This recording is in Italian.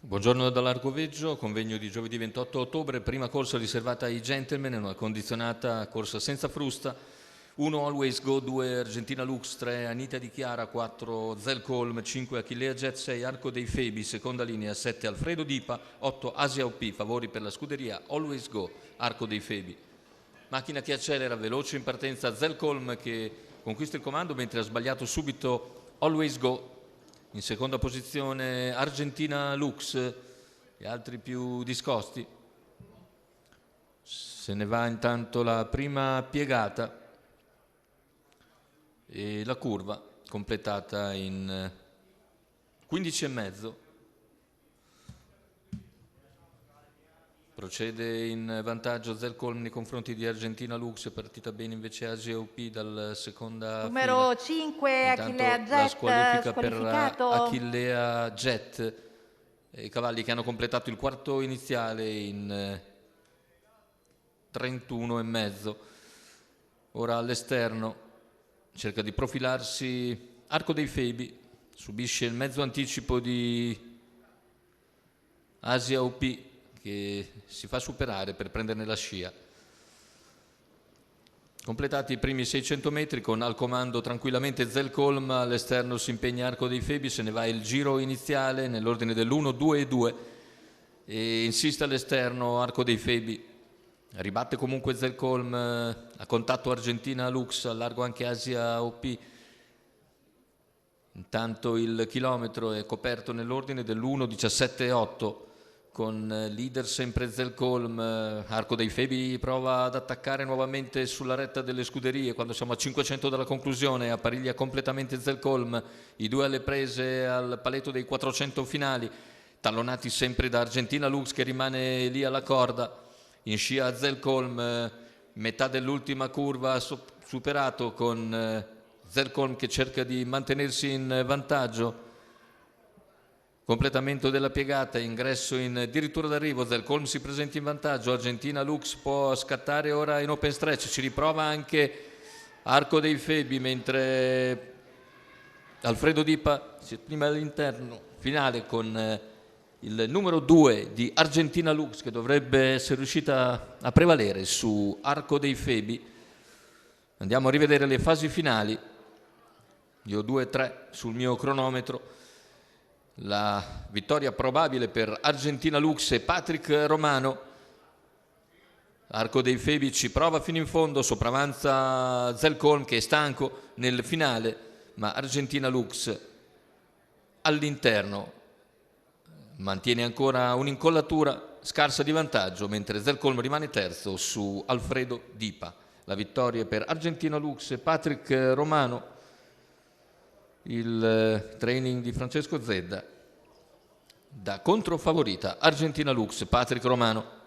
Buongiorno dall'Argoveggio, convegno di giovedì 28 ottobre, prima corsa riservata ai gentleman, una condizionata corsa senza frusta, 1 Always Go, 2 Argentina Lux, 3 Anita Di Chiara, 4 Zelcolm, 5 Achillea Jet, 6 Arco dei Febi, seconda linea, 7 Alfredo Dipa, 8 Asia OP, favori per la scuderia Always Go, Arco dei Febi. Macchina che accelera, veloce in partenza Zelcolm che conquista il comando mentre ha sbagliato subito Always Go. In seconda posizione Argentina Lux, gli altri più discosti. Se ne va intanto la prima piegata e la curva completata in 15,5. Procede in vantaggio Zelcolm nei confronti di Argentina Lux, partita bene invece Asia OP dal seconda numero fila. 5 Achillea Jet, la squalifica per squalificato. Achillea Jet, i cavalli che hanno completato il quarto iniziale in 31,5. Ora all'esterno cerca di profilarsi Arco dei Febi, subisce il mezzo anticipo di Asia OP che si fa superare per prenderne la scia. Completati i primi 600 metri con al comando tranquillamente Zelcolm, all'esterno si impegna Arco dei Febi, se ne va il giro iniziale nell'ordine dell'1, 2 e 2 e insiste all'esterno Arco dei Febi, ribatte comunque Zelcolm, a contatto Argentina Lux, a largo anche Asia OP. Intanto il chilometro è coperto nell'ordine dell'1, 17,8 con leader sempre Zelcolm. Arco dei Febi prova ad attaccare nuovamente sulla retta delle scuderie quando siamo a 500 dalla conclusione, appariglia completamente Zelcolm, i due alle prese al paletto dei 400 finali, tallonati sempre da Argentina Lux che rimane lì alla corda, in scia Zelcolm, metà dell'ultima curva superato con Zelcolm che cerca di mantenersi in vantaggio. Completamento della piegata, ingresso in addirittura d'arrivo, Zelcolm si presenta in vantaggio, Argentina Lux può scattare ora in open stretch, ci riprova anche Arco dei Febi mentre Alfredo Dipa si esprime all'interno finale con il numero 2 di Argentina Lux che dovrebbe essere riuscita a prevalere su Arco dei Febi. Andiamo a rivedere le fasi finali, io 2-3 sul mio cronometro. La vittoria probabile per Argentina Lux e Patrick Romano. Arco dei Febi ci prova fino in fondo, sopravanza Zelcolm che è stanco nel finale, ma Argentina Lux all'interno mantiene ancora un'incollatura scarsa di vantaggio, mentre Zelcolm rimane terzo su Alfredo Dipa. La vittoria per Argentina Lux e Patrick Romano. Il training di Francesco Zedda da controfavorita Argentina Lux, Patrick Romano.